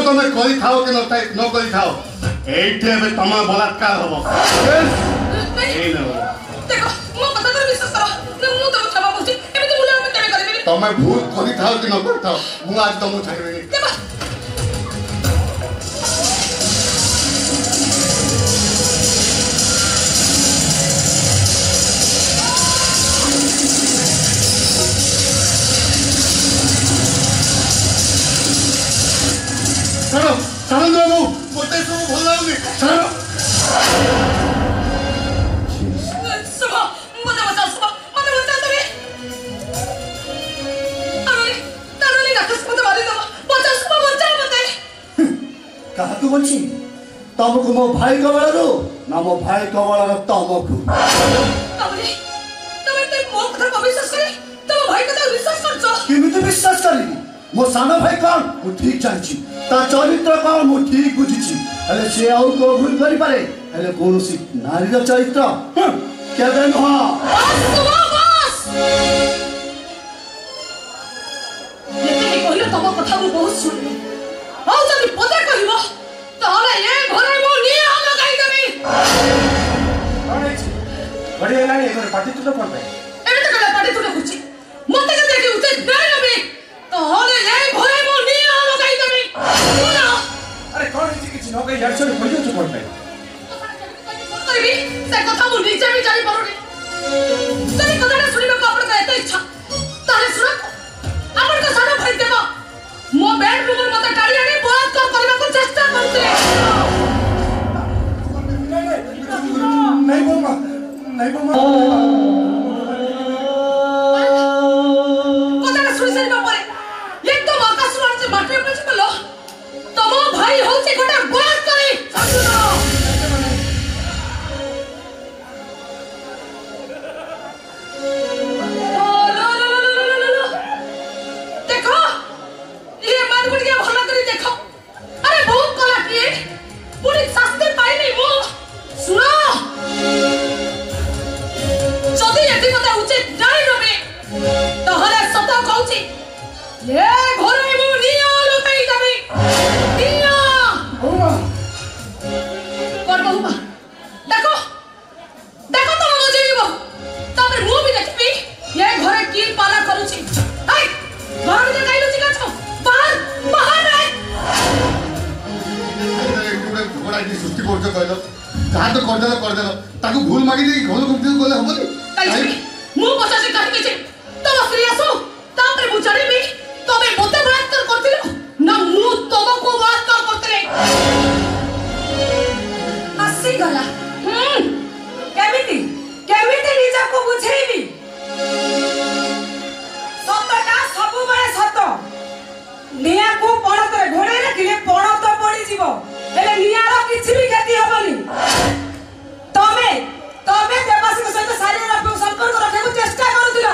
तुम करी थाओ कि न करी थाओ एठे बे तुम बलात्कार हबो देखो मो पता कर विश्वास करो मु तो क्षमा बोलছি एमिति मुले हम केबे करबे तुम भूल करी थाओ कि न करी थाओ मु आज तुम छाड़बेनी चलो चलो बाबू मते सब भल लागुनी चलो सुबह मते बचा तबे अरे तारली राक्षस मते मारी दो बचा मते कहा तू बोलছি तुमको मो भाई कवळरो ना मो भाई कवळरो तुमको तबे ते मो कथा विश्वास करे तुम भाई कथा विश्वास करछो केमिति विश्वास करी मो सानो भाई कौन मु ठीक जानछि ता चरित्र कौन मु ठीक बुझिछि हेले से और को भूल करि पारे हेले कोनोसी नारी रो चरित्र केबे न बस ये कहले तम कथा मु बहुत सुनली औ जदि पदे कहिबो ताले ए घरे मु निया लगाई देबी बड़ी लानी एकर पार्टी तो पड़बे एबे त कला पार्टी तो खुची मते के देखि उते नहीं नबी ताले ए घरे मु निया लगाई देबी अरे कौन है किछि न कहि यार छोड़ पड़ियो तो पड़बे करबी से कथा मु निजे भी जानि परोनी तनी कथाटा सुनिबा को आपन एते इच्छा ताले सुन आपन का सानो भाई देबो मो बेडरूम मते गाड़ी आनी बलात्कार करबा को चेष्टा करते नहीं बोमा कथाटा सुनि सारिबा परे एकदम आकाश से माटी पे चलो तम भाई होचे गोटे बलात्कारी देखो ये मान गुड़िया भला करी देखो अरे बहुत कला किए पूरी शास्ति पाइनी मो सुनो जदि एटी मते उचित जानि नबे तहले सत कहूची ये घरे मु निया लगाई देबी निया बोमा कर बहुमा देखो देखो तो मो जेइबो तापर मु भी देखबी ये घरे की पाला करूची हाय घर में काई लुची काछो बाहर रे पूरे घोड़ा की सृष्टि करछो कहलो जहां तो कर देलो ताकू भूल मागी दे घर को गले हबनी काई मु पचासी काहे के तम स्त्री आसो तापर मु जानिबी तबे मते बलात्कार करथिलो ना मु तमको बलात्कार करथिले आसी गला केमिति निजा को बुझेइबी सतटा सब बळे सत निया को पड़त रे घोड़े रखिले पड़ तो पड़ी जीवो हेले निया रो किछि भी क्षति हबनी तमे देवासी को सहित शारीरिक संपर्क रखे को चेष्टा करथिलो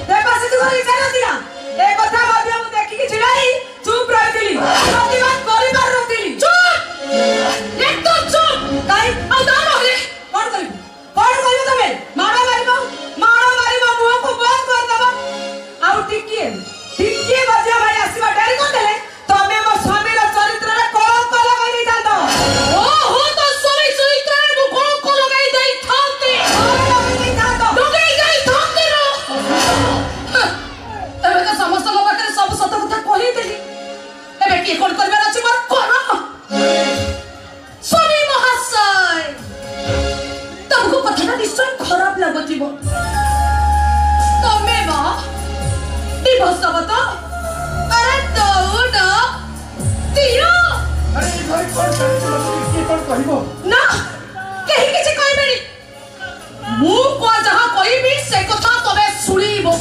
देवासी को इच्छा नथिला ए कथा भाबी हम देखि कि छिलाई चुप रहितिली प्रतिवाद करिबार रथिली चुप एकदम चुप काई आ दाम होले कोन करिबो तमे मारो मारिबो मुंह को बंद कर दबो आउ टिकिए बजिया भाई आसीबा डेरी कर देले तमे मो स्वामी रो चरित्र रे कलंक लगाई दै थांतो ओ हो तो सोई चरित्र रे मु कलंक लगाई दै थांती लगाई दै थांती रो एबे तो समस्त लोग बाटे सब सत कथा कहि देली एबे की कोन करबा अछि मोर कोन स्वामी महाशय तुमको कथा निश्चय खराब लगतिबो तमे बा दिवसवत अरे दौड़ दियो अरे ये घर कौन की कौन कहिबो ना केही किछि कहबेनी मु को जहा कहबी से कथा तबे सुनिबो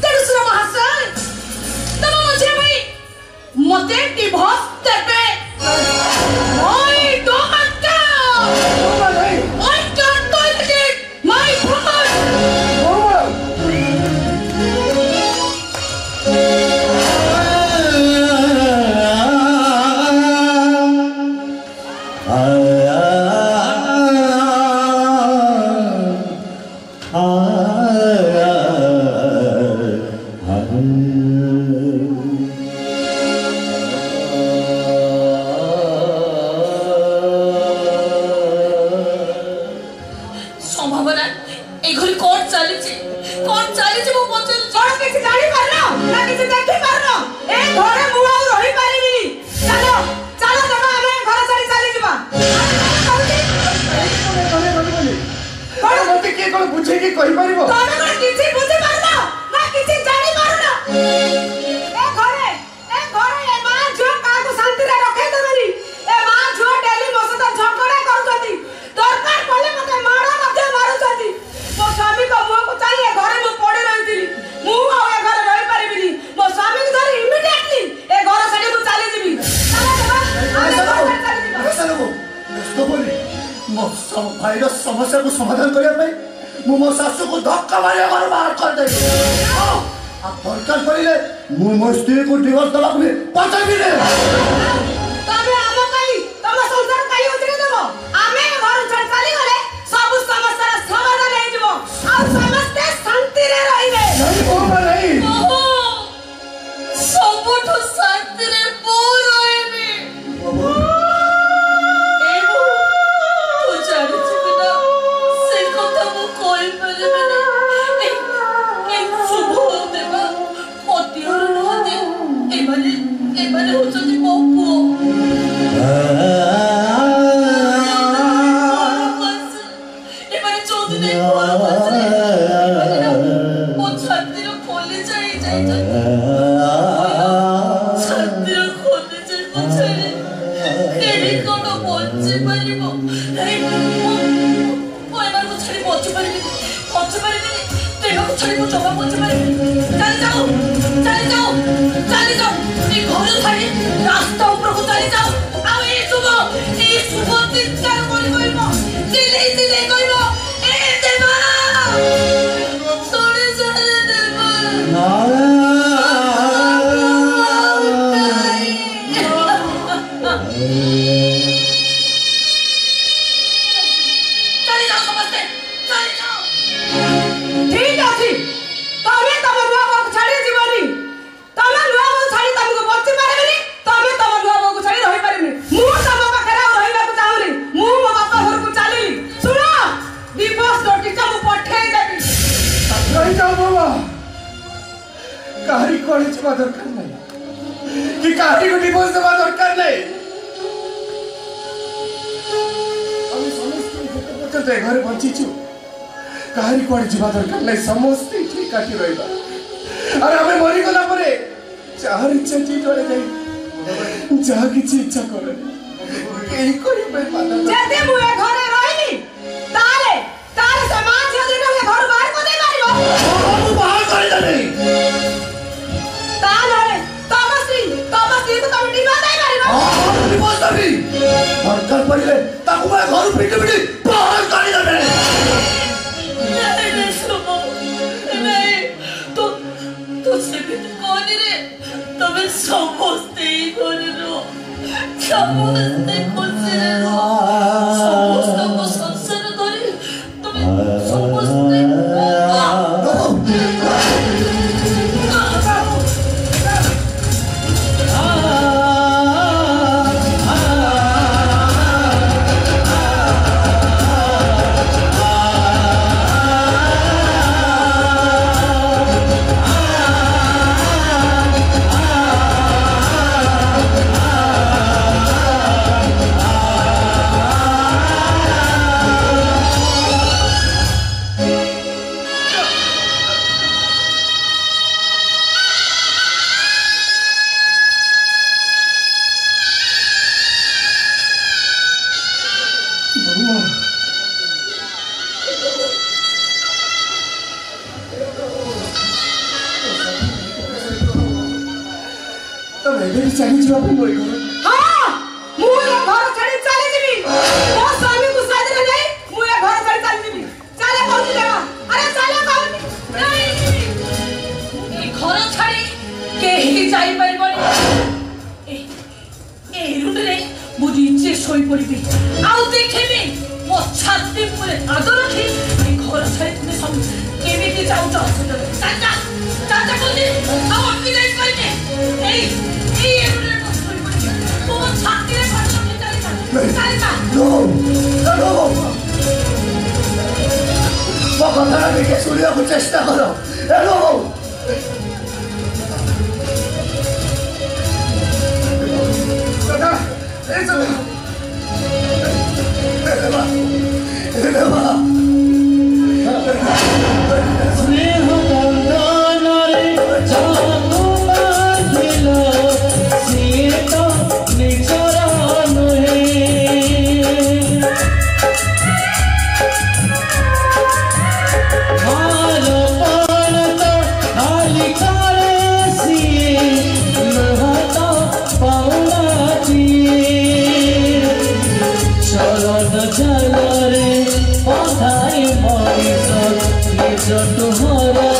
तेरुसुर महाशय तम मझे भाई मते डिवोर्स देबे ओय don't I can't tolerate it my brother ଚାଲି ଯିବ ପଚାରୁ କଣ କିଛି ଜାଣି ପାରୁନ ନା କିଛି ଦେଖି ପାରୁନ ଏ ଘରେ ମୁଁ ଆଉ ରହି ପାରିବିନି ଚାଲ ଚାଲ ତମେ ଆମେ ଘର ଛାଡ଼ି ଚାଲି ଯିବା କଣ ମତେ କିଏ କଣ ବୁଝେଇକି କହିପାରିବ ତମେ କଣ କିଛି ବୁଝି ପାରୁନ ନା କିଛି ଜାଣି ପାରୁନ ଏ ଘରେ ଏ ମା ଝିଅ କାହାକୁ ଶାନ୍ତିରେ ରଖେଇ ଦେବେନି ଏ ମା ଝିଅ ଡେଲି ମୋ ସହିତ ଝଗଡ଼ା କରୁଛନ୍ତି ଦରକାର ପଡ଼ିଲେ ମତେ ମାଡ଼ ମଧ୍ୟ ମାରୁଛନ୍ତି ମୋ ସ୍ୱାମୀଙ୍କ ମୁହଁକୁ ଚାଲି ଏ ଘରେ ମୁଁ ପଡ଼ି ରହିଥିଲି ମୁଁ ଆଉ ଏ ଘରେ ରହିପାରିବିନି ମୋ ସ୍ୱାମୀକୁ ଧରି ଇମିଡିଏଟଲି ଏ ଘର ଛାଡ଼ି ମୁଁ ଚାଲିଯିବି ମୋ ଭାଇର ସମସ୍ୟାକୁ ସମାଧାନ କରିବା ପାଇଁ ମୁଁ ମୋ ଶାଶୁକୁ ଧକ୍କା ମାରି ଘର ବାହାର କରିଦେବି ଆଉ ଦରକାର ପଡ଼ିଲେ ମୁଁ ମୋ ସ୍ତ୍ରୀକୁ ଡିଭୋର୍ସ ଦେବାକୁ ବି ପଚାରିବିନି ତମେ ଆମ ପାଇଁ ତମ ସଂସାର କାଇ ଉଜେଇ ଦେବ ଆମେ ଘର ଛାଡ଼ି ଚାଲିଗଲେ ସବୁ ସମସ୍ୟାର ସମାଧାନ ହେଇଯିବ ଆଉ ସମସ୍ତେ ଶାନ୍ତିରେ ରହିବେ ସବୁଠୁ ଶାନ୍ତିରେ ମୁଁ ରହିବି ତୁ ଜାଣିଛୁ କି ନା ସେ କଥା ମୁଁ କହିପାରିବିନି ଶୁଭ ଦେବା ମୋ ଦିଅର ନୁହନ୍ତି ଏମାନେ ହଉଛନ୍ତି ମୋ ପୁଅ ଏମାନେ ଯୋଉଦିନ ଘରକୁ ଆସିଲେ ମୋ ଛାତିର ଖୋଲି ଯାଇଛନ୍ତି ଛାତିର ଖୋଲି ଯାଇ ପଛରେ କେହି କଣ ବଞ୍ଚି ପାରିବ ମୁଁ ଏମାନଙ୍କୁ ଛାଡ଼ି ବଞ୍ଚି ପାରିବିନି ଦେବାକୁ ଛାଡ଼ି ମୁଁ ଜମା ବଞ୍ଚି ପାରିବିନି ଚାଲି ଯାଉ ଏ ଘର ଛାଡ଼ି ରାସ୍ତା ଉପରକୁ ଚାଲି ଯାଉ ଆଉ ଏଇ ଶୁଭ ଚିତ୍କାର କରି କହିବ ଚିଲେଇ କହିବ ଏ ଦେବା ଶୁଣି ଚାଲେ ଦେବା ঠিক আছে তবে তম নূয়া বউକୁ ଛାଡ଼ି ଯିବନି ତମେ ନୂଆ ବউ ଛାଡ଼ି ତମକୁ ବଞ୍ଚି ପାରିବିନି ତମେ ତମ ନୂଆ ବଉକୁ ଛାଡ଼ି ରହି ପାରିବିନି ମୁଁ ତମ ପାଖରେ ଆଉ ରହିବାକୁ ଚାହୁଁନି ମୁଁ ମୋ ବାପା ଘରକୁ ଚାଲିଲି ଶୁଣ ଡିଭୋର୍ସ ନୋଟିସ ମୁଁ ପଠେଇ ଦେବି ରହିଯାଉ ବାବା କାହାରି କୁଆଡ଼େ ଯିବା ଦରକାର ନାହିଁ କି କାହାରିକୁ ଡିଭୋର୍ସ ଦେବା ଦରକାର ନାହିଁ ଆମେ ସମସ୍ତେ ଯେତେ ପର୍ଯ୍ୟନ୍ତ ଏ ଘରେ ବଞ୍ଚିଛୁ କାହାରି କୁଆଡ଼େ ଯିବା ଦରକାର ନାହିଁ ସମସ୍ତେ ଠିକ୍ କାଟି ରହିବା ଆଉ ଆମେ ମରିଗଲା ପରେ ଯାହାର ଇଚ୍ଛା ଯିଏ ଯୁଆଡ଼େ ଯାଇ ଯାହା କିଛି ଇଚ୍ଛା କରେ କେହି କହିବା ପାଇଁ ଯଦି ମୁଁ ଏ ଘରେ ରହିଲି ତାହେଲେ ସେ ମା ଝିଅ ଦିନ ଏ ଘରୁ ବାହାର କରିଦେଇ ପାରିବ ମୁଁ ବାହାର କରିଦେବି ତାହେଲେ ତମ ସ୍ତ୍ରୀକୁ ତମେ ଡିଭୋର୍ସ ଦେଇପାରିବ ଡିଭୋର୍ସ ଦେବି ଦରକାର ପଡ଼ିଲେ ତାକୁ ମୁଁ ଘରୁ ପିଟି ବାହାର କରିଦେବି ତମେ ସମସ୍ତେ ସମସ୍ତେ ଖୁସିରେ ସମସ୍ତଙ୍କ ସଂସାର ଧରି ତମେ ସମସ୍ତେ ଚାଲି ଯିବା ପାଇଁ ନଈ ଘର ମୁଁ ଏ ଘର ଛାଡ଼ି ଚାଲିଯିବି ମୋ ସ୍ୱାମୀକୁ ସାଥିରେ ନେଇ ମୁଁ ଏ ଘର ଛାଡ଼ି ଚାଲିଯିବି ଚାଲେ କହୁଛି ଦେବା ଆରେ ଚାଲେ କହୁଛି ଏ ଘର ଛାଡ଼ି କେହି ଯାଇପାରିବନି এই রুটে মু নিজে শোই পড়িবি আউ দেখিবি মো ছাতি উপরে আদর রাখি এই ঘর ছাড়ি তুমি সব কেমিতি যাউছ চাচা চাচা বলি আউ অটকি যাই পারিনি এই এই রুটে মো শোই পড়িবি তো ছাতিরে ভালো করে চালিবা No! No! ମୋ କଥାଟା ଟିକେ ଶୁଣିବାକୁ ଚେଷ୍ଟା କର। ଏଣୁ चलो रे पधाई मनीष निज तुहरा